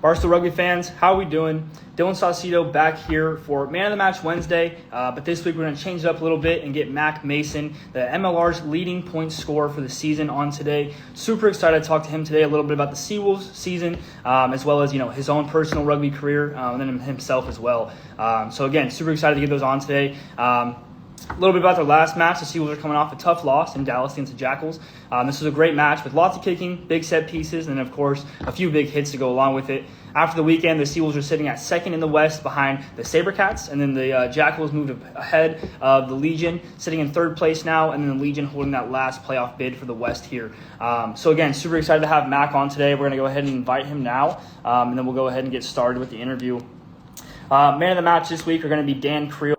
Barstool Rugby fans, how are we doing? Dylan Saucedo back here for Man of the Match Wednesday, but this week we're going to change it up a little bit and get Mack Mason, the MLR's leading point scorer for the season, on today. Super excited to talk to him today a little bit about the Seawolves season, as well as his own personal rugby career, and then himself as well. So again, super excited to get those on today. A little bit about their last match. The Seawolves are coming off a tough loss in Dallas against the Jackals. This was a great match with lots of kicking, big set pieces, and of course a few big hits to go along with it. After the weekend, the Seawolves are sitting at second in the West behind the Sabercats, and then the Jackals moved ahead of the Legion, sitting in third place now, and then the Legion holding that last playoff bid for the West here. So again, super excited to have Mack on today. We're going to go ahead and invite him now, and then we'll go ahead and get started with the interview. Man of the match this week are going to be Dan Creel,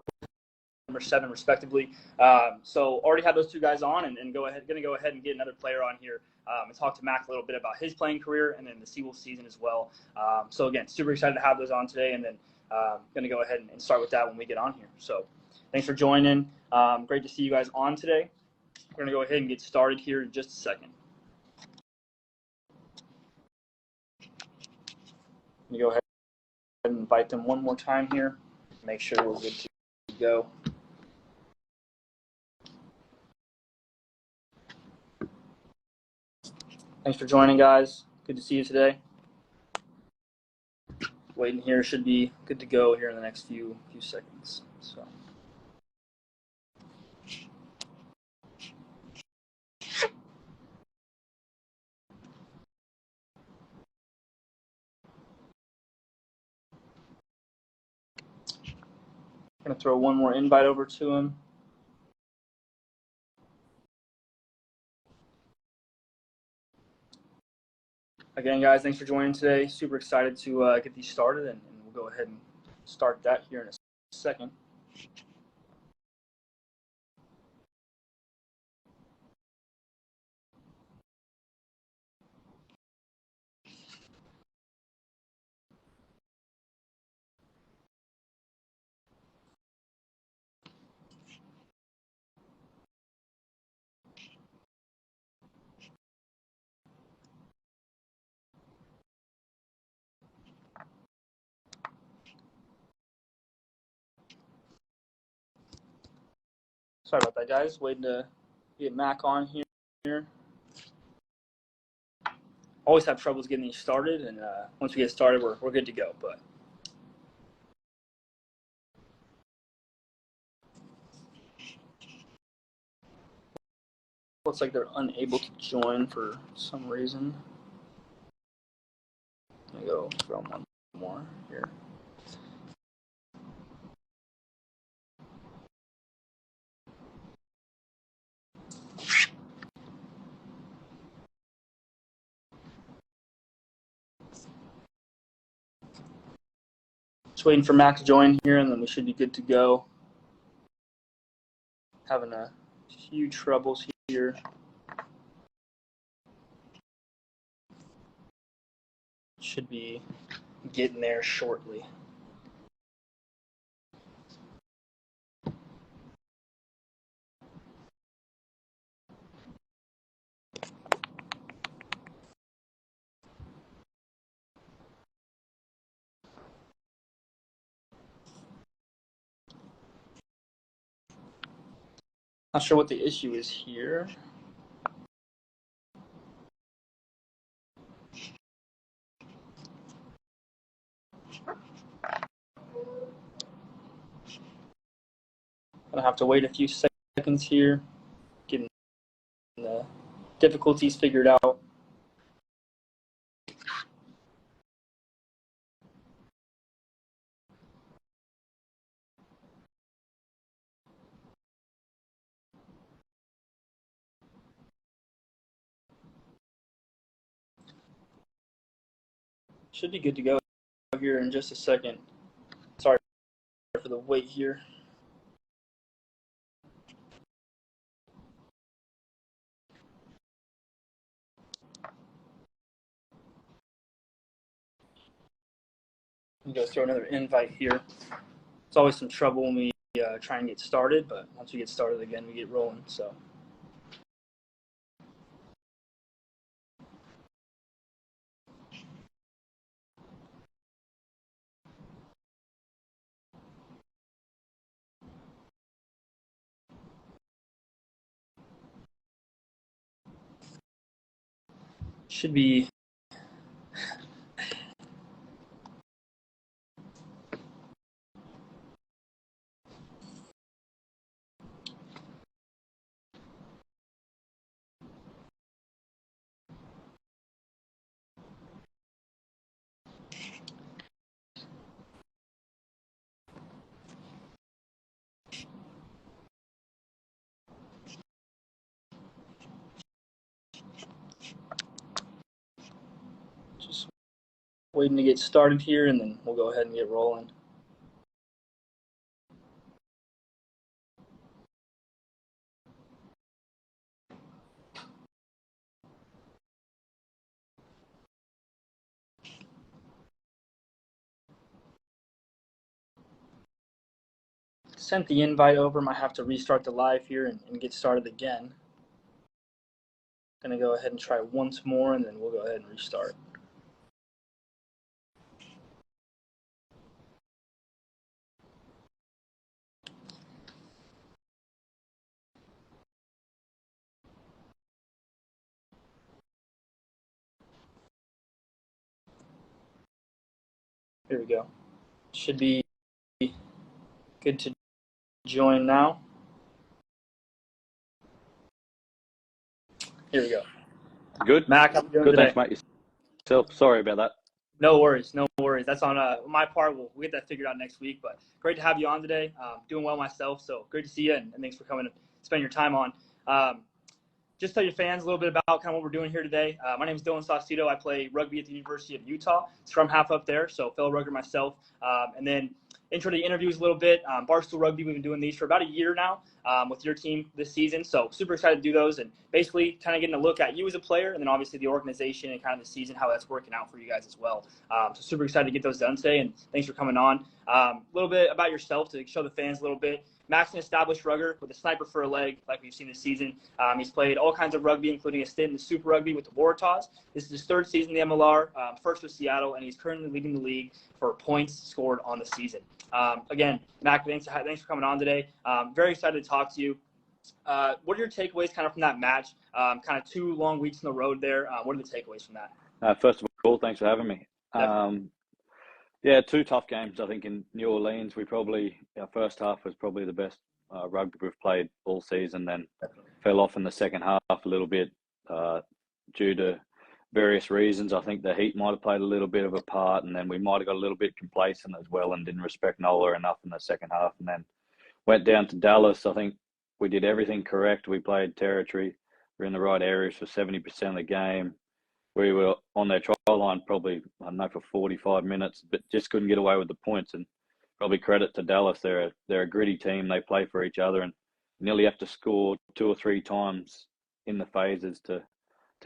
number 7, respectively. So already had those two guys on, and going to go ahead and get another player on here and talk to Mack a little bit about his playing career and then the Seawolves season as well. So again, super excited to have those on today, and then going to go ahead and start with that when we get on here. So thanks for joining. Great to see you guys on today. We're going to go ahead and get started here in just a second. I'm going to go ahead and invite them one more time here. Make sure we're good to go. Thanks for joining, guys. Good to see you today. Waiting here, should be good to go here in the next few seconds. So. I'm going to throw one more invite over to him. Again, guys, thanks for joining today. Super excited to get these started, and we'll go ahead and start that here in a second. Sorry about that, guys. Waiting to get Mack on here. Always have troubles getting these started, and once we get started, we're good to go. But looks like they're unable to join for some reason. Let me go throw one more here. Just waiting for Mack to join here, and then we should be good to go. Having a few troubles here. Should be getting there shortly. Not sure what the issue is here. Gonna have to wait a few seconds here, getting the difficulties figured out. Should be good to go here in just a second. Sorry for the wait here. I'm going to throw another invite here. It's always some trouble when we try and get started, but once we get started again, we get rolling. So. Should be. Just waiting to get started here, and then we'll go ahead and get rolling. Sent the invite over. Might have to restart the live here and get started again. Gonna go ahead and try once more, and then we'll go ahead and restart. Here we go. Should be good to join now. Here we go. Good. Mac, how are you doing Good, today? thanks, mate. Yourself. Sorry about that. No worries, no worries. That's on my part. We'll get that figured out next week. But great to have you on today. Doing well myself, so great to see you, and thanks for coming and spending your time on. Just tell your fans a little bit about kind of what we're doing here today. My name is Dylan Saucedo. I play rugby at the University of Utah. Scrum half up there, so fellow rugger myself. And then intro to the interviews a little bit. Barstool Rugby, we've been doing these for about a year now with your team this season. So super excited to do those and basically kind of getting a look at you as a player and then obviously the organization and kind of the season, how that's working out for you guys as well. So super excited to get those done today, and thanks for coming on. A little bit about yourself to show the fans a little bit. Mack's an established rugger with a sniper for a leg, like we've seen this season. He's played all kinds of rugby, including a stint in the Super Rugby with the Waratahs. This is his third season in the MLR, first with Seattle, and he's currently leading the league for points scored on the season. Again, Mack, thanks for coming on today. Very excited to talk to you. What are your takeaways kind of from that match? Kind of 2 long weeks on the road there. What are the takeaways from that? First of all, thanks for having me. Yeah, 2 tough games. I think in New Orleans, our first half was probably the best rugby we've played all season. Then fell off in the second half a little bit due to various reasons. I think the heat might have played a little bit of a part, and then we might have got a little bit complacent as well and didn't respect Nola enough in the second half. And then went down to Dallas. I think we did everything correct. We played territory. We're in the right areas for 70% of the game. We were on their try line probably, I don't know, for 45 minutes, but just couldn't get away with the points. And probably credit to Dallas. They're a gritty team. They play for each other and nearly have to score 2 or 3 times in the phases to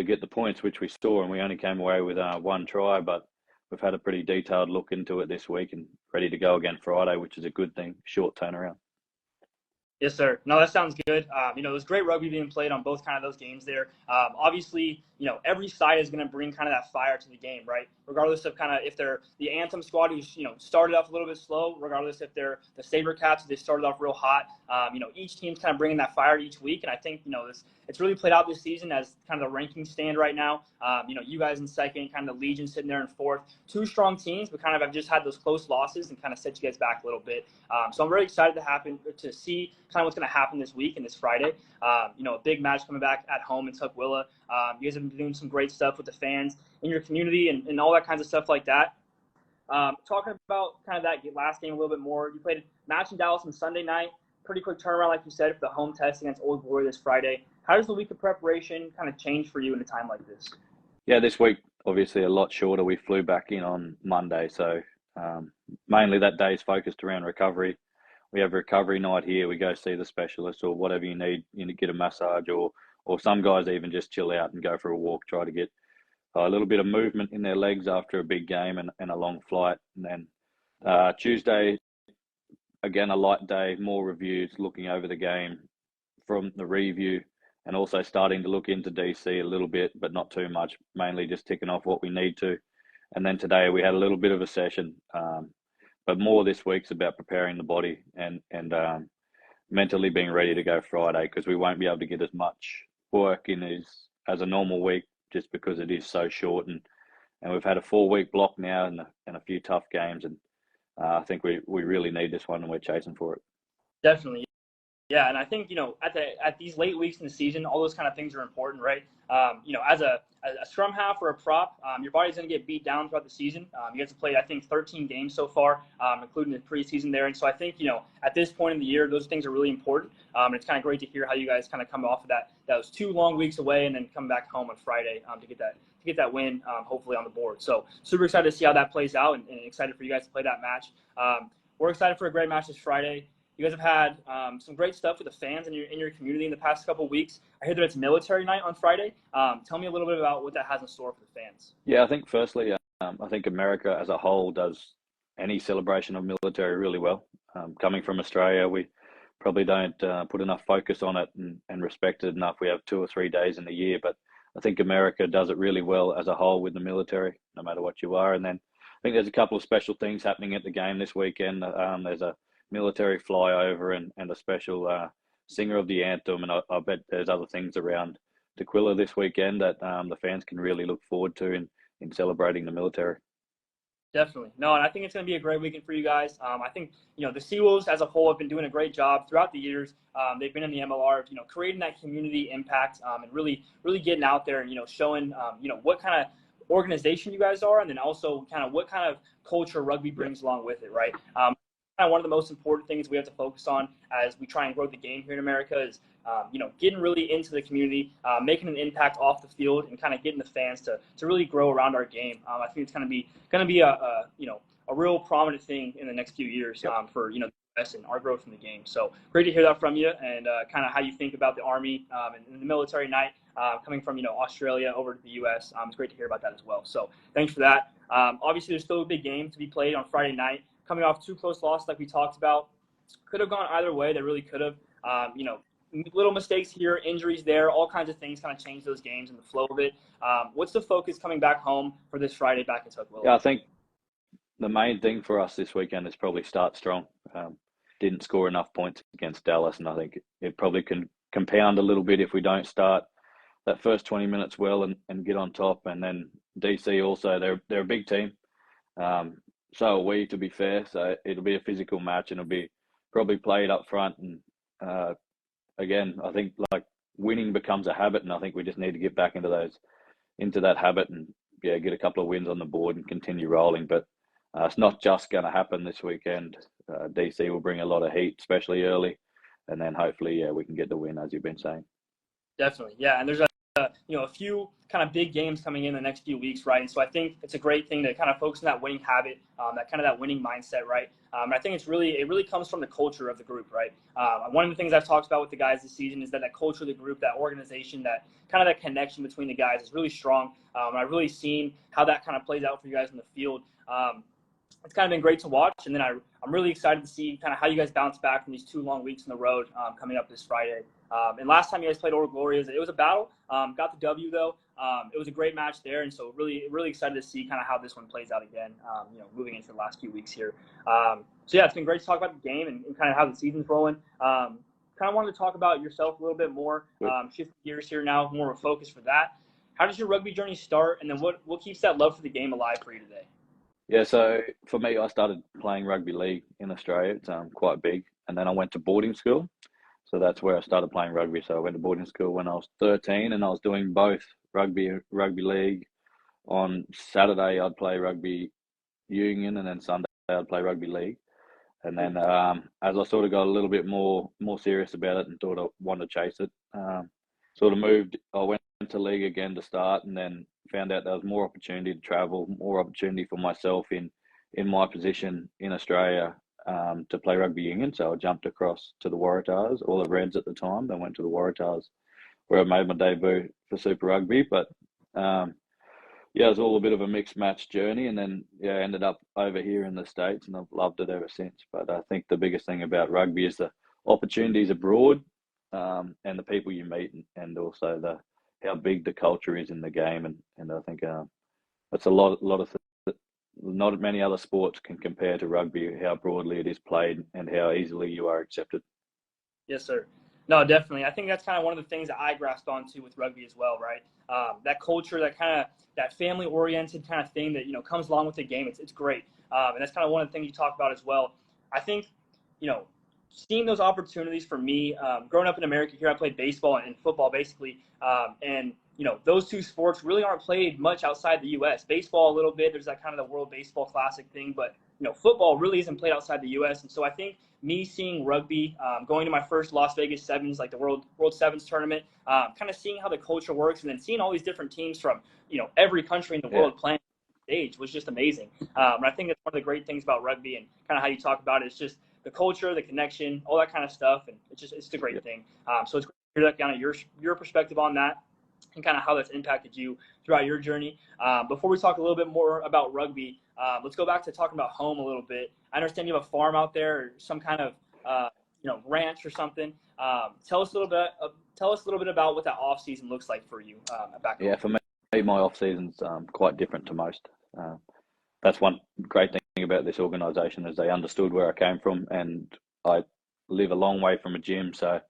get the points, which we saw. And we only came away with 1 try, but we've had a pretty detailed look into it this week and ready to go again Friday, which is a good thing, short turnaround. Yes, sir. No, that sounds good. It was great rugby being played on both kind of those games there. Obviously, every side is going to bring kind of that fire to the game, right? Regardless of kind of if they're the Anthem squad who's, started off a little bit slow, regardless if they're the SaberCats, they started off real hot. Each team's kind of bringing that fire each week. And I think, it's really played out this season as kind of the ranking stand right now. You guys in second, kind of the Legion sitting there in fourth. 2 strong teams, but kind of have just had those close losses and kind of set you guys back a little bit. So I'm very excited to see kind of what's going to happen this week and this Friday. A big match coming back at home in Tukwila. You guys have been doing some great stuff with the fans in your community and all that kinds of stuff like that. Talking about kind of that last game a little bit more, you played a match in Dallas on Sunday night. Pretty quick turnaround, like you said, for the home test against Old Glory this Friday. How does the week of preparation kind of change for you in a time like this? Yeah, this week, obviously a lot shorter. We flew back in on Monday, so mainly that day is focused around recovery. We have a recovery night here. We go see the specialist or whatever you need. You get a massage or some guys even just chill out and go for a walk, try to get a little bit of movement in their legs after a big game and a long flight. And then Tuesday, again, a light day, more reviews, looking over the game from the review and also starting to look into DC a little bit, but not too much, mainly just ticking off what we need to. And then today we had a little bit of a session, but more this week's about preparing the body and mentally being ready to go Friday, because we won't be able to get as much work in as a normal week just because it is so short, and we've had a 4-week block now and a few tough games, and I think we really need this one, and we're chasing for it. Definitely. Yeah, and I think, at these late weeks in the season, all those kind of things are important, right? As a scrum half or a prop, your body's going to get beat down throughout the season. You guys have played, I think, 13 games so far, including the preseason there. And so I think, at this point in the year, those things are really important. And it's kind of great to hear how you guys kind of come off of that. That was 2 long weeks away, and then come back home on Friday to get that win, hopefully on the board. So super excited to see how that plays out, and excited for you guys to play that match. We're excited for a great match this Friday. You guys have had some great stuff with the fans in your community in the past couple of weeks. I hear that it's military night on Friday. Tell me a little bit about what that has in store for the fans. Yeah, I think firstly, I think America as a whole does any celebration of military really well. Coming from Australia, we probably don't put enough focus on it and respect it enough. We have 2 or 3 days in the year, but I think America does it really well as a whole with the military, no matter what you are. And then I think there's a couple of special things happening at the game this weekend. There's a military flyover and a special singer of the anthem, and I bet there's other things around Tequila this weekend that the fans can really look forward to in celebrating the military. Definitely. No, and I think it's going to be a great weekend for you guys. I think, the Seawolves as a whole have been doing a great job throughout the years. They've been in the MLR, creating that community impact and really getting out there and, showing, what kind of organization you guys are, and then also kind of what kind of culture rugby brings along with it, right? Kind of one of the most important things we have to focus on as we try and grow the game here in America is, getting really into the community, making an impact off the field, and kind of getting the fans to really grow around our game. I think it's going to be a real prominent thing in the next few years for the US and our growth in the game. So great to hear that from you, and kind of how you think about the Army and the military night coming from Australia over to the US. It's great to hear about that as well. So thanks for that. Obviously, there's still a big game to be played on Friday night. Coming off 2 close losses like we talked about. Could have gone either way. They really could have. Little mistakes here, injuries there, all kinds of things kind of change those games and the flow of it. What's the focus coming back home for this Friday back in Tukwila? Yeah, I think the main thing for us this weekend is probably start strong. Didn't score enough points against Dallas, and I think it probably can compound a little bit if we don't start that first 20 minutes well and get on top. And then DC also, they're a big team. So are we, to be fair. So it'll be a physical match, and it'll be probably played up front. And again, I think like winning becomes a habit, and I think we just need to get back into that habit and get a couple of wins on the board and continue rolling. But it's not just going to happen this weekend. DC will bring a lot of heat, especially early, and then hopefully we can get the win, as you've been saying. Definitely, yeah. And there's a few kind of big games coming in the next few weeks, right? And so I think it's a great thing to kind of focus on that winning habit, that winning mindset, right? And I think it really comes from the culture of the group, right? One of the things I've talked about with the guys this season is that culture of the group, that organization, that kind of that connection between the guys is really strong. I've really seen how that kind of plays out for you guys in the field. It's kind of been great to watch, and then I'm really excited to see kind of how you guys bounce back from these 2 long weeks on the road coming up this Friday. And last time you guys played Old Glorias, it was a battle. Got the W though. It was a great match there, and so really excited to see kind of how this one plays out again. Moving into the last few weeks here. So yeah, it's been great to talk about the game and kind of how the season's rolling. Kind of wanted to talk about yourself a little bit more. Shift gears here now, more of a focus for that. How does your rugby journey start, and then what keeps that love for the game alive for you today? Yeah, so for me, I started playing rugby league in Australia. It's quite big. And then I went to boarding school. So that's where I started playing rugby. So I went to boarding school when I was 13, and I was doing both rugby league. On Saturday, I'd play rugby union, and then Sunday, I'd play rugby league. And then as I sort of got a little bit more serious about it and thought I wanted to chase it, I went to league again to start, and then found out there was more opportunity to travel, more opportunity for myself in my position in Australia to play rugby union. So I jumped across to the Waratahs, or the Reds at the time. Then went to the Waratahs, where I made my debut for Super Rugby. But it was all a bit of a mixed match journey, and then ended up over here in the States, and I've loved it ever since. But I think the biggest thing about rugby is the opportunities abroad, and the people you meet, and also how big the culture is in the game, and I think that's a lot of not many other sports can compare to rugby, how broadly it is played and how easily you are accepted. Yes, sir. No, definitely. I think that's kind of one of the things that I grasped onto with rugby as well, right? That culture, that family oriented kind of thing that comes along with the game. It's great, and that's kind of one of the things you talk about as well. I think you know seeing those opportunities for me, growing up in America here, I played baseball and football basically, and those two sports really aren't played much outside the U.S. Baseball a little bit. There's that kind of the World Baseball Classic thing, but football really isn't played outside the U.S. And so I think me seeing rugby, going to my first Las Vegas Sevens, like the World Sevens tournament, kind of seeing how the culture works, and then seeing all these different teams from every country in the world playing stage was just amazing. And I think that's one of the great things about rugby and kind of how you talk about it. It's just the culture, the connection, all that kind of stuff, and it's a great thing. So it's great to hear that kind of your perspective on that and kind of how that's impacted you throughout your journey. Before we talk a little bit more about rugby, let's go back to talking about home a little bit. I understand you have a farm out there, or some kind of ranch or something. Tell us a little bit about what that off season looks like for you back home. Yeah, for me, my off season's quite different to most. That's one great thing about this organisation is they understood where I came from, and I live a long way from a gym, so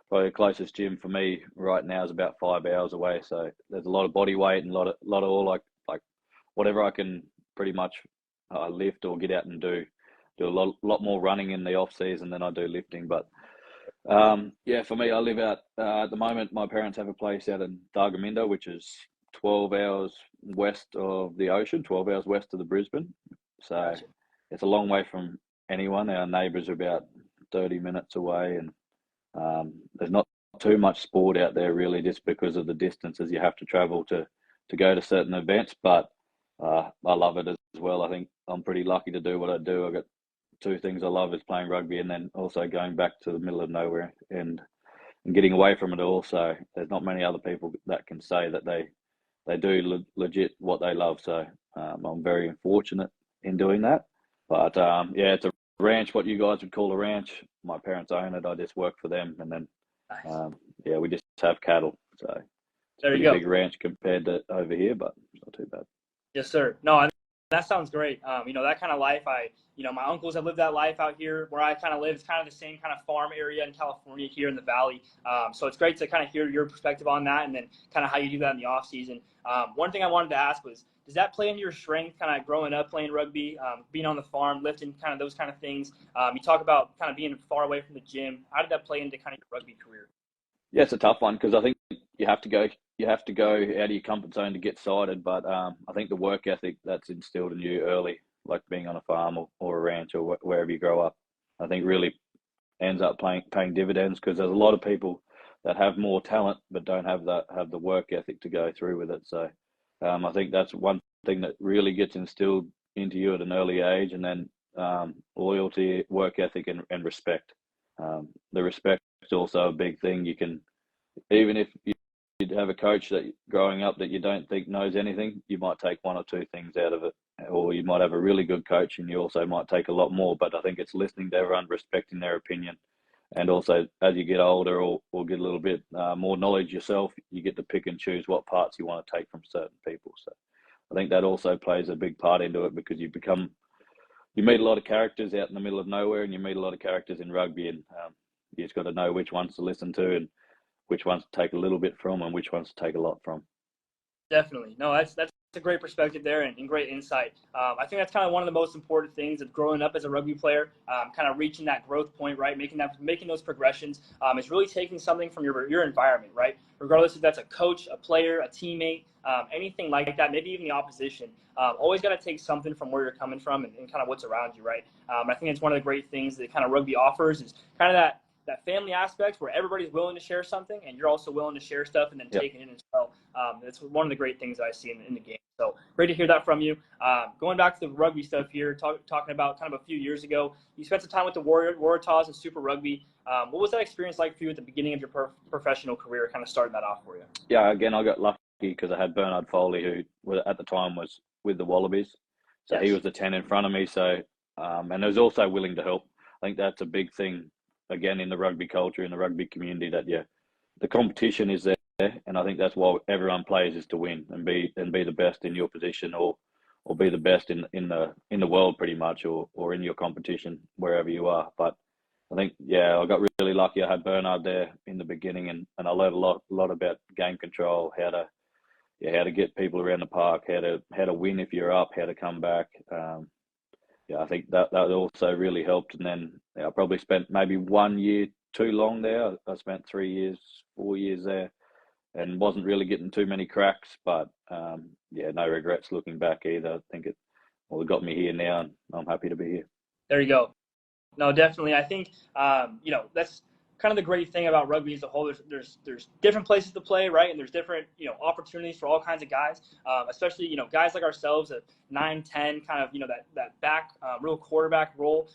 probably the closest gym for me right now is about 5 hours away. So there's a lot of body weight and a lot of all like whatever I can pretty much lift or get out and do a lot more running in the off season than I do lifting. But for me, I live out at the moment. My parents have a place out in Dargaminda, which is 12 hours west of the ocean, 12 hours west of the Brisbane. So it's a long way from anyone. Our neighbours are about 30 minutes away, and there's not too much sport out there really, just because of the distances you have to travel to go to certain events. But I love it as well. I think I'm pretty lucky to do what I do. I've got two things I love, is playing rugby and then also going back to the middle of nowhere and getting away from it all. So there's not many other people that can say that they do legit what they love. So I'm very fortunate in doing that. But it's a ranch, what you guys would call a ranch. My parents own it. I just work for them, and then we just have cattle. So there you pretty go. Big ranch compared to over here, but it's not too bad. Yes, sir. No, that sounds great. That kind of life, my uncles have lived that life out here where I kind of live. It's kind of the same kind of farm area in California here in the Valley. So it's great to kind of hear your perspective on that, and then kind of how you do that in the off season. One thing I wanted to ask was, does that play into your strength kind of growing up playing rugby, being on the farm, lifting, kind of those kind of things? You talk about kind of being far away from the gym. How did that play into kind of your rugby career? Yeah, it's a tough one because I think you have to go out of your comfort zone to get sighted. But I think the work ethic that's instilled in you early, like being on a farm or a ranch or wherever you grow up, I think really ends up paying dividends, because there's a lot of people that have more talent but don't have the work ethic to go through with it. So I think that's one thing that really gets instilled into you at an early age, and then loyalty, work ethic, and respect. The respect is also a big thing. You can, even if you'd have a coach that growing up that you don't think knows anything, you might take one or two things out of it, or you might have a really good coach and you also might take a lot more. But I think it's listening to everyone, respecting their opinion, and also as you get older or get a little bit more knowledge yourself, you get to pick and choose what parts you want to take from certain people. So I think that also plays a big part into it, because you meet a lot of characters out in the middle of nowhere, and you meet a lot of characters in rugby, and you just got to know which ones to listen to and which ones to take a little bit from and which ones to take a lot from. Definitely. No, that's a great perspective there and great insight. I think that's kind of one of the most important things of growing up as a rugby player, kind of reaching that growth point, right? Making those progressions is really taking something from your environment, right? Regardless if that's a coach, a player, a teammate, anything like that, maybe even the opposition. Always got to take something from where you're coming from and kind of what's around you, right? I think it's one of the great things that kind of rugby offers, is kind of that family aspect where everybody's willing to share something, and you're also willing to share stuff and then take it in as well. That's one of the great things that I see in the game. So great to hear that from you. Going back to the rugby stuff here, talking about kind of a few years ago, you spent some time with the Waratahs and Super Rugby. What was that experience like for you at the beginning of your professional career, kind of starting that off for you? Yeah, again, I got lucky because I had Bernard Foley, who at the time was with the Wallabies. So he was the 10 in front of me. So, and he was also willing to help. I think that's a big thing, again, in the rugby culture, in the rugby community, that the competition is there, and I think that's why everyone plays, is to win and be the best in your position, or be the best in the world pretty much, or in your competition wherever you are. But I think, yeah, I got really lucky. I had Bernard there in the beginning, and I learned a lot about game control, how to get people around the park, how to win if you're up, how to come back. Yeah, I think that also really helped. And then I probably spent maybe 1 year too long there. I spent 3 years, 4 years there, and wasn't really getting too many cracks. But yeah, no regrets looking back either. I think it got me here now, and I'm happy to be here. There you go. No, definitely. I think that's kind of the great thing about rugby as a whole. There's different places to play, right? And there's different opportunities for all kinds of guys, especially guys like ourselves at 9, 10, kind of that back real quarterback role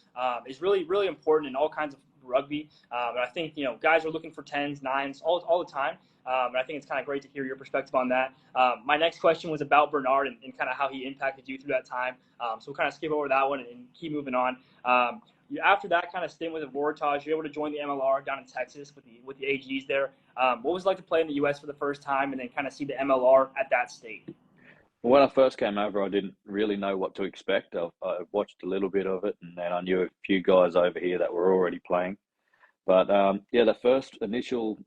is really important in all kinds of rugby. And I think guys are looking for 10s, 9s all the time. And I think it's kind of great to hear your perspective on that. My next question was about Bernard and kind of how he impacted you through that time. So we'll kind of skip over that one and keep moving on. After that kind of stint with the Waratahs, you're able to join the MLR down in Texas with the AGs there. What was it like to play in the U.S. for the first time and then kind of see the MLR at that state? When I first came over, I didn't really know what to expect. I watched a little bit of it, and then I knew a few guys over here that were already playing. But yeah, the first initial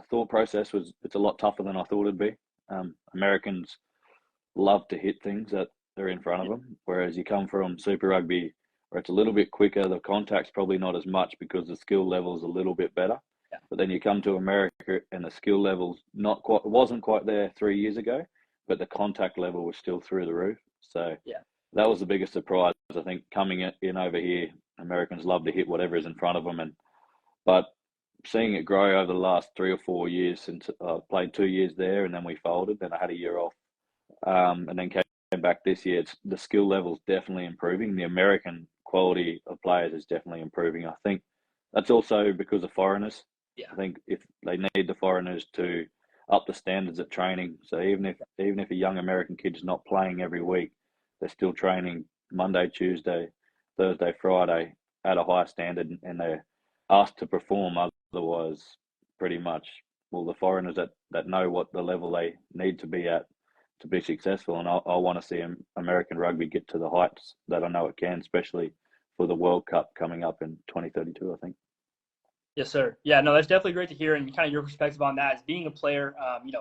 thought process was it's a lot tougher than I thought it'd be. Americans love to hit things that are in front of them, whereas you come from Super Rugby where it's a little bit quicker. The contact's probably not as much because the skill level's a little bit better. Yeah. But then you come to America and the skill level's wasn't quite there 3 years ago, but the contact level was still through the roof. So Yeah. that was the biggest surprise. I think coming in over here, Americans love to hit whatever is in front of them, but seeing it grow over the last 3 or 4 years since I played 2 years there and then we folded, then I had a year off, and then came back this year. The skill level's definitely improving. The American quality of players is definitely improving. I think that's also because of foreigners. Yeah. I think if they need the foreigners to up the standards at training, so even if a young American kid's not playing every week, they're still training Monday, Tuesday, Thursday, Friday at a high standard, and they're asked to perform. Otherwise, pretty much, well, the foreigners that know what the level they need to be at to be successful, and I want to see American rugby get to the heights that I know it can, especially for the World Cup coming up in 2032, I think. Yes, sir. Yeah, no, that's definitely great to hear, and kind of your perspective on that as being a player,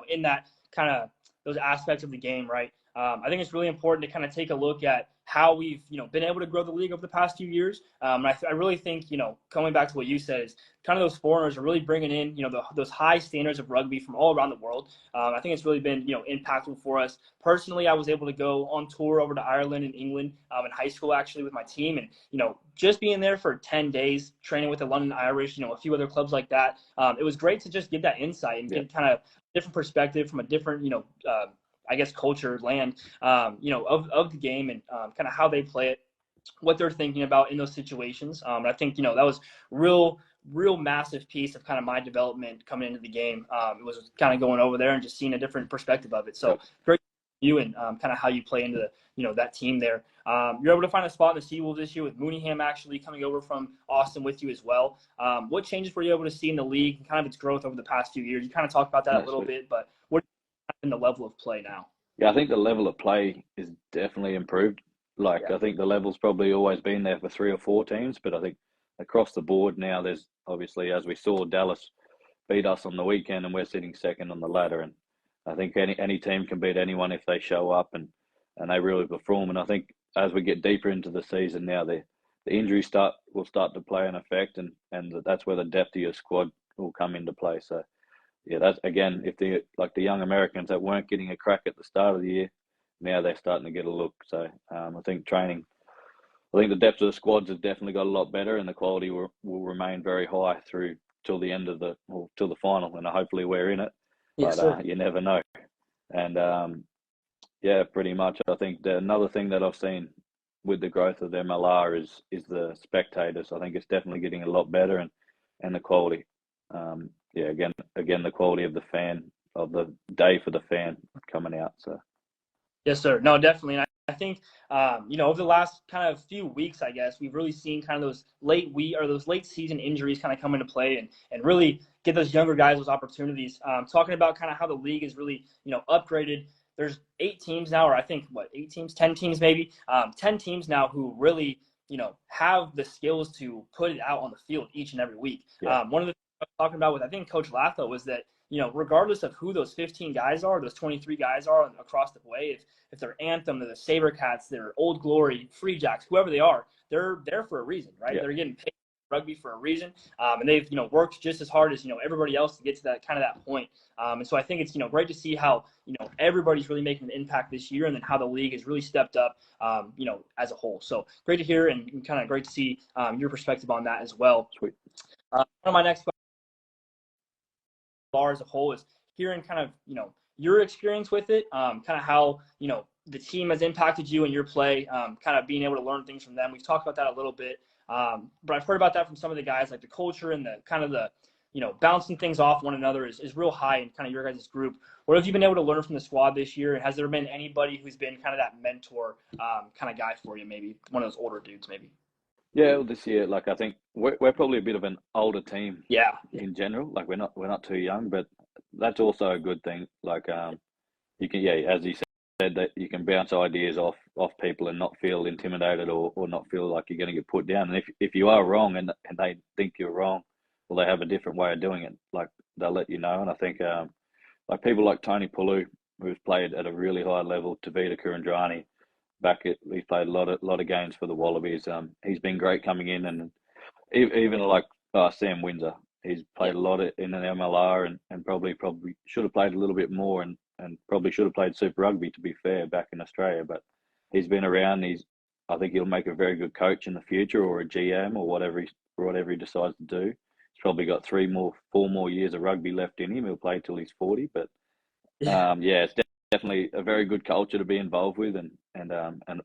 in that kind of those aspects of the game, right? I think it's really important to kind of take a look at how we've, been able to grow the league over the past few years. And I really think, coming back to what you said is kind of those foreigners are really bringing in, those high standards of rugby from all around the world. I think it's really been, impactful for us. Personally, I was able to go on tour over to Ireland and England in high school, actually, with my team. And, just being there for 10 days, training with the London Irish, a few other clubs like that, it was great to just get that insight and get kind of different perspective from a different, I guess, culture, land, of the game and kind of how they play it, what they're thinking about in those situations. I think, that was real massive piece of kind of my development coming into the game. It was kind of going over there and just seeing a different perspective of it. So great you and kind of how you play into that team there. You're able to find a spot in the Seawolves this year with Mooneyham actually coming over from Austin with you as well. What changes were you able to see in the league and kind of its growth over the past few years? You kind of talked about that a little bit, but what in the level of play now? Yeah, I think the level of play is definitely improved. I think the level's probably always been there for 3 or 4 teams, but I think across the board now there's obviously, as we saw, Dallas beat us on the weekend and we're sitting second on the ladder. And I think any team can beat anyone if they show up and they really perform. And I think as we get deeper into the season now, the injuries will start to play an effect, and that's where the depth of your squad will come into play. So yeah, that's again, if the young Americans that weren't getting a crack at the start of the year, now they're starting to get a look. So I think the depth of the squads has definitely got a lot better, and the quality will remain very high through till the end of till the final, and hopefully we're in it. Yes, but you never know. And yeah, pretty much. I think another thing that I've seen with the growth of the MLR is the spectators. I think it's definitely getting a lot better, and the quality. Yeah, again, the quality of the day for the fan coming out. So. Yes, sir. No, definitely. And I think, over the last kind of few weeks, I guess, we've really seen kind of those late season injuries kind of come into play and really get those younger guys those opportunities. Talking about kind of how the league is really, upgraded. There's 8 teams now, or I think, 8 teams, 10 teams maybe, 10 teams now who really have the skills to put it out on the field each and every week. Yeah. One of the things I was talking about with, I think, Coach Latho was that, regardless of who those 15 guys are, those 23 guys are across the way, if they're Anthem, they're the Sabercats, they're Old Glory, Free Jacks, whoever they are, they're there for a reason, right? Yeah. They're getting paid rugby for a reason, and they've worked just as hard as everybody else to get to that point. And so I think it's great to see how everybody's really making an impact this year, and then how the league has really stepped up, as a whole. So great to hear, and kind of great to see your perspective on that as well. Sweet. One of my next questions as a whole is hearing kind of your experience with it, kind of how the team has impacted you in your play, kind of being able to learn things from them. We've talked about that a little bit. But I've heard about that from some of the guys, like the culture and the kind of the, bouncing things off one another is real high in kind of your guys' group. What have you been able to learn from the squad this year? And has there been anybody who's been kind of that mentor kind of guy for you, maybe one of those older dudes, maybe? Yeah, well, this year, like I think we're probably a bit of an older team. Yeah. In general, like we're not too young, but that's also a good thing. Like you can, as you said, that you can bounce ideas off people and not feel intimidated or not feel like you're going to get put down. And if you are wrong and they think you're wrong, well, they have a different way of doing it. Like they'll let you know. And I think like people like Tony Pulu, who's played at a really high level, Tavita Kurandrani, he's played a lot of games for the Wallabies. He's been great coming in, and even like Sam Windsor, he's played a lot in an MLR and probably should have played a little bit more and probably should have played Super Rugby, to be fair, back in Australia. But he's been around. I think he'll make a very good coach in the future, or a GM, or whatever he decides to do. He's probably got 4 more years of rugby left in him. He'll play till he's 40. But it's definitely a very good culture to be involved with, and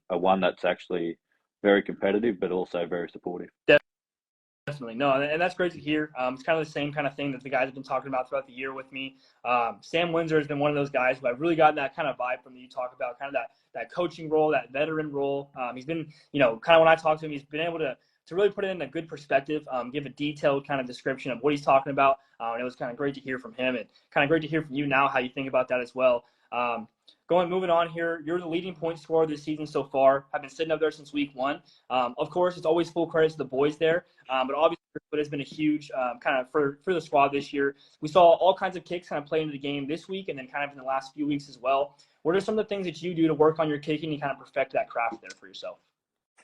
a one that's actually very competitive, but also very supportive. Definitely. No, and that's great to hear. It's kind of the same kind of thing that the guys have been talking about throughout the year with me. Sam Windsor has been one of those guys who I've really gotten that kind of vibe from that you talk about, kind of that coaching role, that veteran role. He's been, kind of when I talk to him, he's been able to really put it in a good perspective, give a detailed kind of description of what he's talking about. And it was kind of great to hear from him, and kind of great to hear from you now how you think about that as well. Moving on here, you're the leading point scorer this season so far. I've been sitting up there since week 1. Of course, it's always full credit to the boys there, but obviously it has been a huge kind of for the squad this year. We saw all kinds of kicks kind of play into the game this week, and then kind of in the last few weeks as well. What are some of the things that you do to work on your kicking and kind of perfect that craft there for yourself?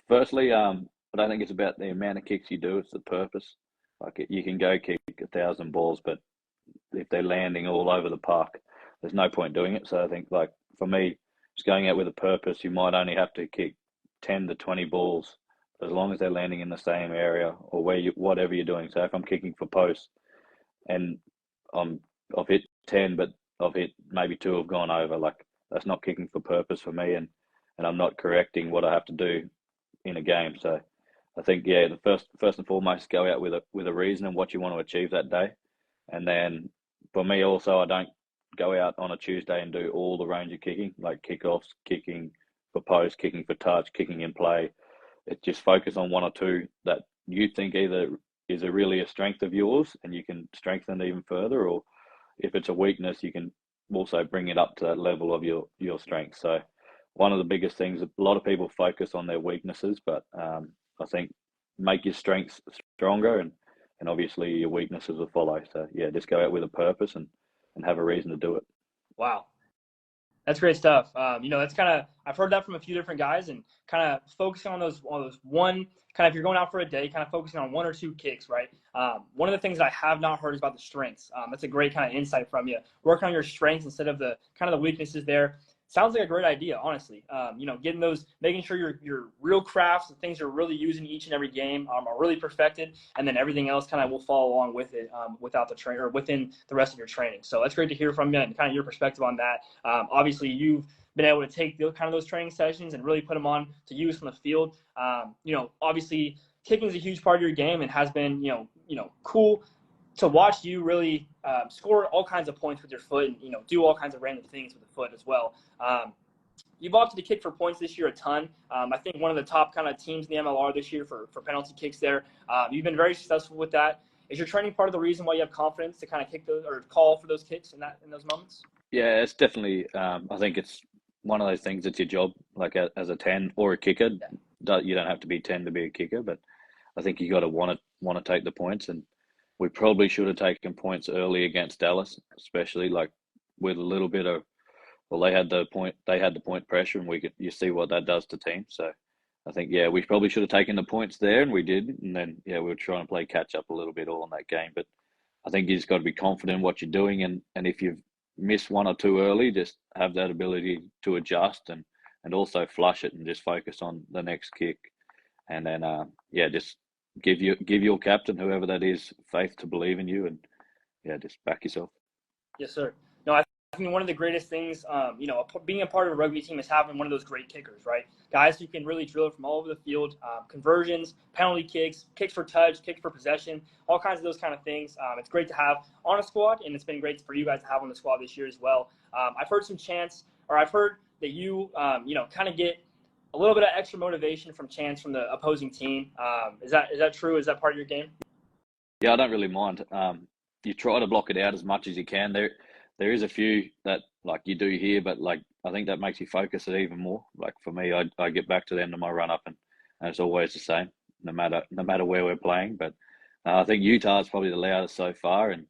Firstly, I don't think it's about the amount of kicks you do; it's the purpose. Like you can go kick 1,000 balls, but if they're landing all over the park, there's no point doing it. So I think, like for me, just going out with a purpose, you might only have to kick 10 to 20 balls, as long as they're landing in the same area or whatever you're doing. So if I'm kicking for post and I've hit 10, but I've hit maybe 2 have gone over, like that's not kicking for purpose for me, and I'm not correcting what I have to do in a game. So I think the first and foremost, go out with a reason and what you want to achieve that day. And then for me also, I don't go out on a Tuesday and do all the range of kicking, like kickoffs, kicking for post, kicking for touch, kicking in play. It just focus on 1 or 2 that you think either is really a strength of yours and you can strengthen even further, or if it's a weakness, you can also bring it up to that level of your strength. So one of the biggest things, a lot of people focus on their weaknesses, but I think make your strengths stronger and obviously your weaknesses will follow. So just go out with a purpose and have a reason to do it. Wow. That's great stuff. That's kind of, I've heard that from a few different guys, and kind of focusing on those one, kind of if you're going out for a day, kind of focusing on 1 or 2 kicks, right? One of the things that I have not heard is about the strengths. That's a great kind of insight from you. Working on your strengths instead of the kind of the weaknesses there. Sounds like a great idea, honestly. Getting those, making sure your real crafts, the things you're really using each and every game are really perfected, and then everything else kind of will follow along with it without the train or within the rest of your training. So that's great to hear from you and kind of your perspective on that. Obviously, you've been able to take kind of those training sessions and really put them on to use from the field. Obviously, kicking is a huge part of your game and has been, cool to watch you really score all kinds of points with your foot and, do all kinds of random things with the foot as well. You've opted to kick for points this year a ton. I think one of the top kind of teams in the MLR this year for penalty kicks there. You've been very successful with that. Is your training part of the reason why you have confidence to kind of kick those or call for those kicks in those moments? Yeah, it's definitely, I think it's one of those things that's your job, like as a 10 or a kicker. You don't have to be 10 to be a kicker, but I think you got to want to take the points, and we probably should have taken points early against Dallas, especially like with a little bit of, well, they had the point pressure, and you see what that does to teams. So I think, yeah, we probably should have taken the points there, and we did. And then, yeah, we were trying to play catch up a little bit all in that game. But I think you just got to be confident in what you're doing, and if you've missed one or two early, just have that ability to adjust and also flush it and just focus on the next kick. And then, yeah, just give your captain, whoever that is, faith to believe in you, and yeah, just back yourself. Yes, sir. No, I think one of the greatest things, being a part of a rugby team is having one of those great kickers, right? Guys who can really drill it from all over the field, conversions, penalty kicks, kicks for touch, kicks for possession, all kinds of those kind of things. It's great to have on a squad, and it's been great for you guys to have on the squad this year as well. I've heard that you, kind of get a little bit of extra motivation from chants from the opposing team. Is that true? Is that part of your game? Yeah, I don't really mind. You try to block it out as much as you can. There is a few that like you do here, but like I think that makes you focus it even more. Like for me, I get back to the end of my run up, and it's always the same, no matter where we're playing. But I think Utah is probably the loudest so far, and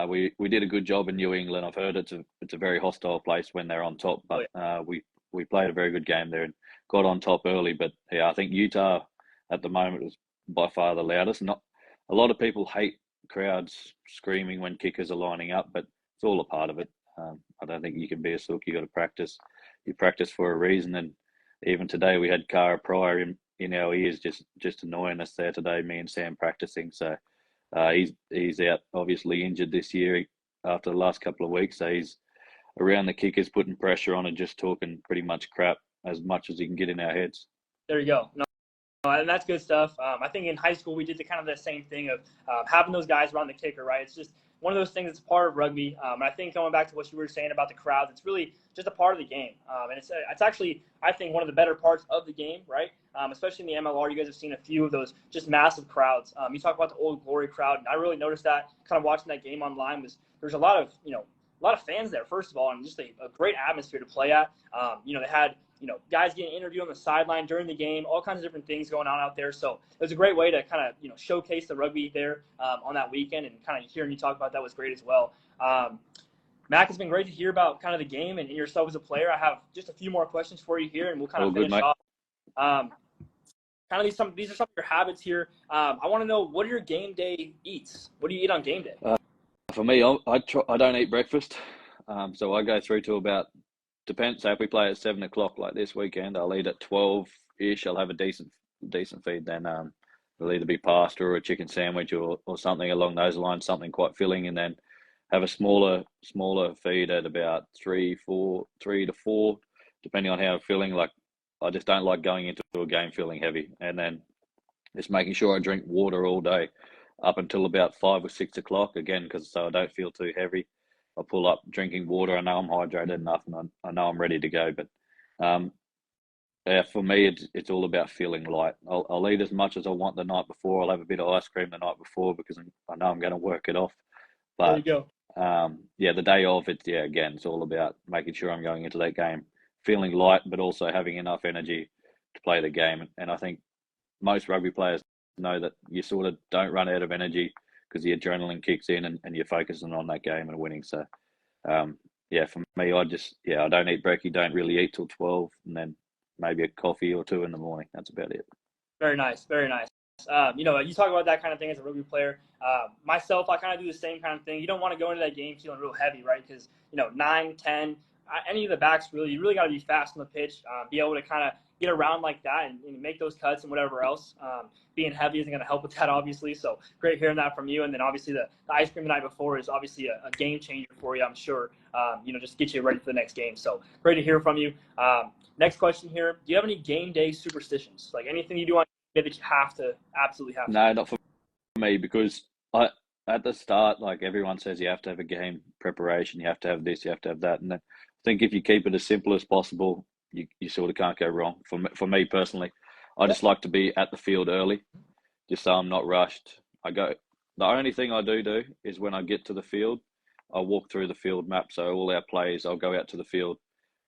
we did a good job in New England. I've heard it's a very hostile place when they're on top, but we played a very good game there and got on top early. But yeah, I think Utah at the moment was by far the loudest. Not a lot of people hate crowds screaming when kickers are lining up, but it's all a part of it. I don't think you can be a sook. You got to practice. You practice for a reason. And even today, we had Cara Pryor in our ears, just annoying us there today. Me and Sam practicing. So he's out, obviously injured this year after the last couple of weeks. So he's around the kickers, putting pressure on and just talking pretty much crap as much as he can get in our heads. There you go. No, and that's good stuff. I think in high school we did the same thing of having those guys around the kicker, right? It's just one of those things that's part of rugby. And I think going back to what you were saying about the crowds, it's really just a part of the game. And it's actually, I think, one of the better parts of the game, right? Especially in the MLR, you guys have seen a few of those just massive crowds. You talk about the Old Glory crowd, and I really noticed that kind of watching that game online there's a lot of fans there, first of all, and just a great atmosphere to play at. They had guys getting interviewed on the sideline during the game, all kinds of different things going on out there. So it was a great way to kind of, showcase the rugby there on that weekend, and kind of hearing you talk about that was great as well. Mack, it's been great to hear about kind of the game and yourself as a player. I have just a few more questions for you here, and we'll kind of finish off. These are some of your habits here. I want to know, what are your game day eats? What do you eat on game day? For me, I don't eat breakfast. So I go through to about, depends. So if we play at 7 o'clock like this weekend, I'll eat at 12-ish. I'll have a decent feed. Then it'll either be pasta or a chicken sandwich or something along those lines, something quite filling, and then have a smaller feed at about 3 to 4, depending on how I'm feeling. Like I just don't like going into a game feeling heavy, and then just making sure I drink water all day up until about 5 or 6 o'clock again, so I don't feel too heavy. I pull up drinking water. I know I'm hydrated enough, and I know I'm ready to go. But for me, it's all about feeling light. I'll eat as much as I want the night before. I'll have a bit of ice cream the night before because I know I'm going to work it off. But there you go. The day of, it's all about making sure I'm going into that game feeling light, but also having enough energy to play the game. And I think most rugby players know that you sort of don't run out of energy because the adrenaline kicks in and you're focusing on that game and winning. So, for me, I don't eat brekkie, don't really eat till 12, and then maybe a coffee or two in the morning. That's about it. Very nice, very nice. You talk about that kind of thing as a rugby player. Myself, I kind of do the same kind of thing. You don't want to go into that game feeling real heavy, right? Because, 9, 10, any of the backs, you really got to be fast on the pitch, be able to kind of get around like that and make those cuts and whatever else. Being heavy isn't going to help with that, obviously. So great hearing that from you. And then obviously the ice cream the night before is obviously a game changer for you, I'm sure. Just get you ready for the next game. So great to hear from you. Next question here. Do you have any game day superstitions? Like anything you do on game day that you absolutely have to? No, not for me, because at the start, like everyone says, you have to have a game preparation. You have to have this, you have to have that. And I think if you keep it as simple as possible, you sort of can't go wrong. For me personally, I just like to be at the field early, just so I'm not rushed. The only thing I do is when I get to the field, I walk through the field map. So all our plays, I'll go out to the field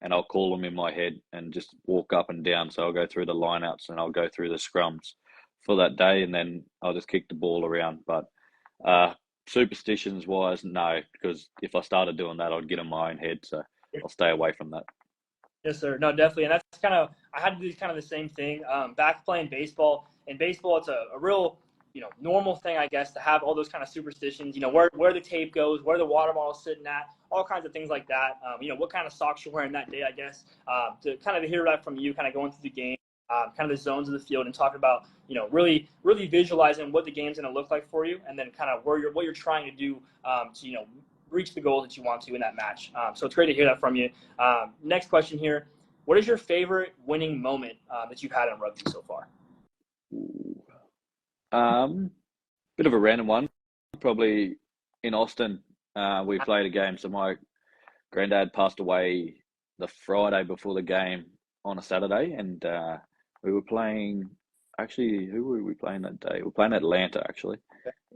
and I'll call them in my head and just walk up and down. So I'll go through the lineouts and I'll go through the scrums for that day, and then I'll just kick the ball around. But superstitions wise, no, because if I started doing that, I'd get in my own head. So I'll stay away from that. Yes, sir. No, definitely. And that's kind of, I had to do kind of the same thing. Back playing baseball. In baseball, it's a real, normal thing, I guess, to have all those kind of superstitions, where the tape goes, where the water bottle's sitting at, all kinds of things like that. What kind of socks you're wearing that day, I guess, to kind of hear that from you, kind of going through the game, kind of the zones of the field, and talking about, really, really visualizing what the game's going to look like for you, and then kind of what you're trying to do to, reach the goals that you want to in that match. So it's great to hear that from you. Next question here. What is your favorite winning moment that you've had in rugby so far? Bit of a random one. Probably in Austin, we played a game. So my granddad passed away the Friday before the game on a Saturday, and we were playing. Actually, who were we playing that day? We were playing Atlanta, actually,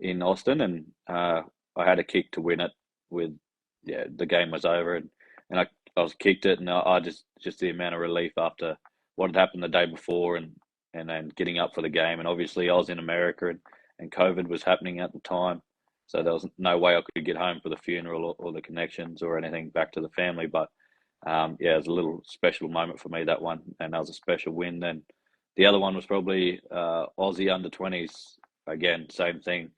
in Austin, and I had a kick to win it. The game was over, and I was kicked it, and I just the amount of relief after what had happened the day before, and then getting up for the game. And obviously I was in America, and COVID was happening at the time, so there was no way I could get home for the funeral or the connections or anything back to the family. But it was a little special moment for me, that one, and that was a special win. Then the other one was probably Aussie under-20s. Again, same thing.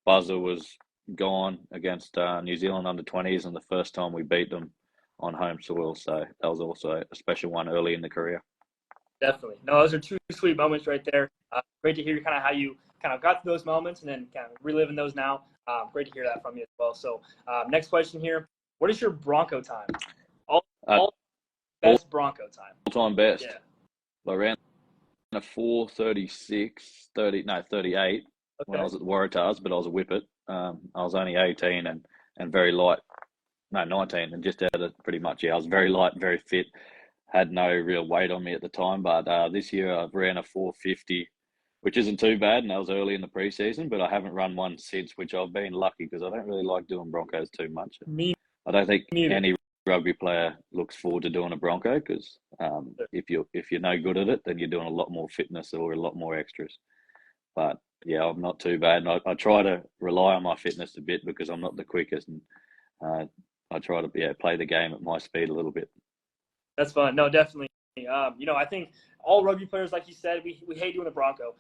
Buzzer was gone against New Zealand under-20s, and the first time we beat them on home soil. So that was also a special one early in the career. Definitely. No, those are two sweet moments right there. Great to hear kind of how you kind of got to those moments and then kind of reliving those now. Great to hear that from you as well. So next question here. What is your Bronco time? All best Bronco time. All-time best. Yeah. I ran a 4:36, 38 when I was at the Waratahs, but I was a whippet. I was only 18 and very light. No, 19 and just out of pretty much, I was very light, very fit. Had no real weight on me at the time, but this year I've ran a 4:50, which isn't too bad, and that was early in the preseason, but I haven't run one since, which I've been lucky because I don't really like doing Broncos too much. I don't think any rugby player looks forward to doing a Bronco because if you're no good at it, then you're doing a lot more fitness or a lot more extras. But yeah, I'm not too bad. And I try to rely on my fitness a bit because I'm not the quickest, and I try to play the game at my speed a little bit. That's fun. No, definitely. I think all rugby players, like you said, we hate doing the Bronco.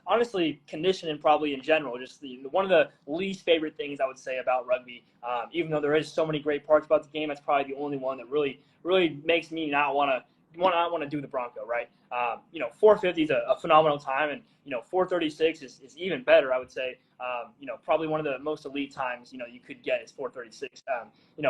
Honestly, conditioning probably in general, just one of the least favorite things I would say about rugby. Even though there is so many great parts about the game, that's probably the only one that really, really makes me not want to do the Bronco, right? 4:50 is a phenomenal time, and 4:36 is even better, I would say. Probably one of the most elite times you could get is 4:36.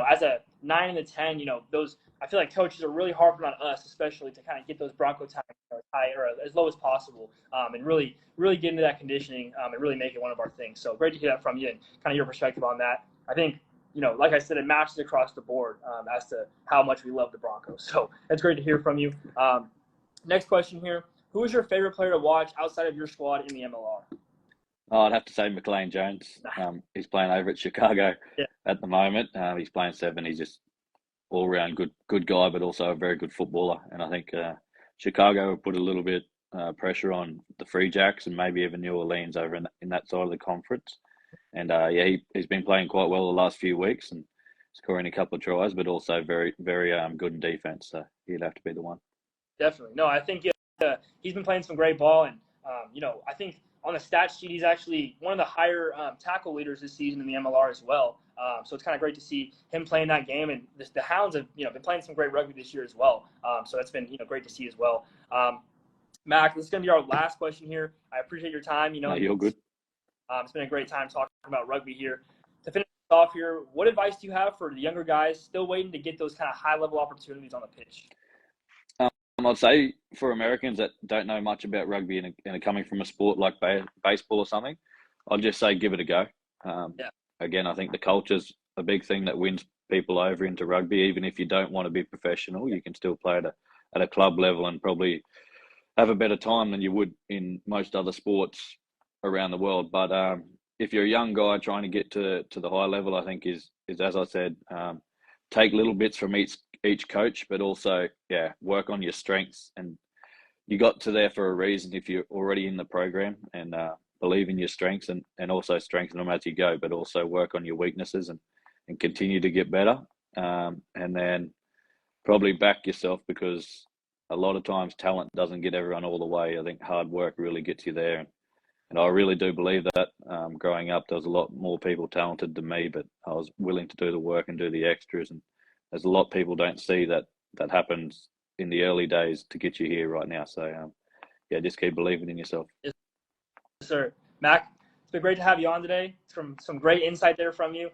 As a 9 and a 10, those, I feel like coaches are really harping on us, especially to kind of get those Bronco times as high or as low as possible, and really, really get into that conditioning and really make it one of our things. So great to hear that from you and kind of your perspective on that. I think, like I said, it matches across the board as to how much we love the Broncos. So it's great to hear from you. Next question here. Who is your favorite player to watch outside of your squad in the MLR? I'd have to say McLean Jones. He's playing over at Chicago at the moment. He's playing 7. He's just all-round good guy, but also a very good footballer. And I think Chicago will put a little bit pressure on the Free Jacks and maybe even New Orleans over in that side of the conference. And he's been playing quite well the last few weeks and scoring a couple of tries, but also very, very good in defense. So he'd have to be the one. Definitely. No, I think he's been playing some great ball. And, I think on the stat sheet, he's actually one of the higher tackle leaders this season in the MLR as well. So it's kind of great to see him playing that game. And the Hounds have, been playing some great rugby this year as well. So that's been, great to see as well. Mack, this is going to be our last question here. I appreciate your time. No, you're good. It's been a great time talking about rugby here. To finish off here, what advice do you have for the younger guys still waiting to get those kind of high-level opportunities on the pitch? I'd say for Americans that don't know much about rugby and are coming from a sport like baseball or something, I'd just say give it a go. Again, I think the culture's a big thing that wins people over into rugby. Even if you don't want to be professional, you can still play at a club level and probably have a better time than you would in most other sports around the world. But if you're a young guy trying to get to the high level, I think is as I said, take little bits from each coach, but also, work on your strengths. And you got to there for a reason if you're already in the program, and believe in your strengths and also strengthen them as you go, but also work on your weaknesses and continue to get better. And then probably back yourself, because a lot of times talent doesn't get everyone all the way. I think hard work really gets you there. And I really do believe that. Growing up, there was a lot more people talented than me, but I was willing to do the work and do the extras. And there's a lot of people don't see that happens in the early days to get you here right now. So, just keep believing in yourself. Yes, sir. Mac, it's been great to have you on today. It's some great insight there from you.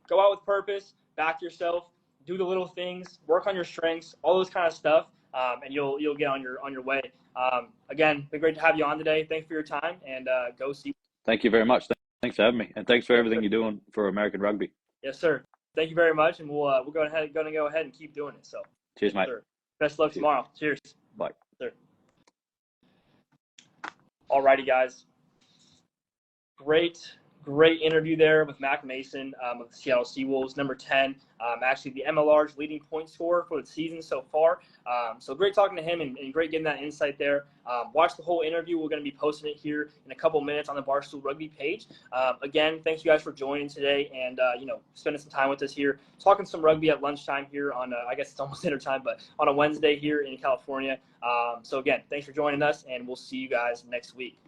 Go out with purpose, back yourself, do the little things, work on your strengths, all those kind of stuff, and you'll get on your way. Again, been great to have you on today. Thanks for your time, and go see. Thank you very much. Thanks for having me, and thanks for everything you're doing for American rugby. Yes, sir. Thank you very much, and we'll go ahead and keep doing it. So, cheers, mate. Sir. Best of luck tomorrow. Cheers. Bye. Sir. Alrighty, guys. Great interview there with Mack Mason of the Seattle Seawolves, number 10, actually the MLR's leading point scorer for the season so far. So great talking to him and great getting that insight there. Watch the whole interview. We're going to be posting it here in a couple minutes on the Barstool Rugby page. Again, thanks you guys for joining today and, spending some time with us here, talking some rugby at lunchtime here on, I guess it's almost dinner time, but on a Wednesday here in California. So again, thanks for joining us, and we'll see you guys next week.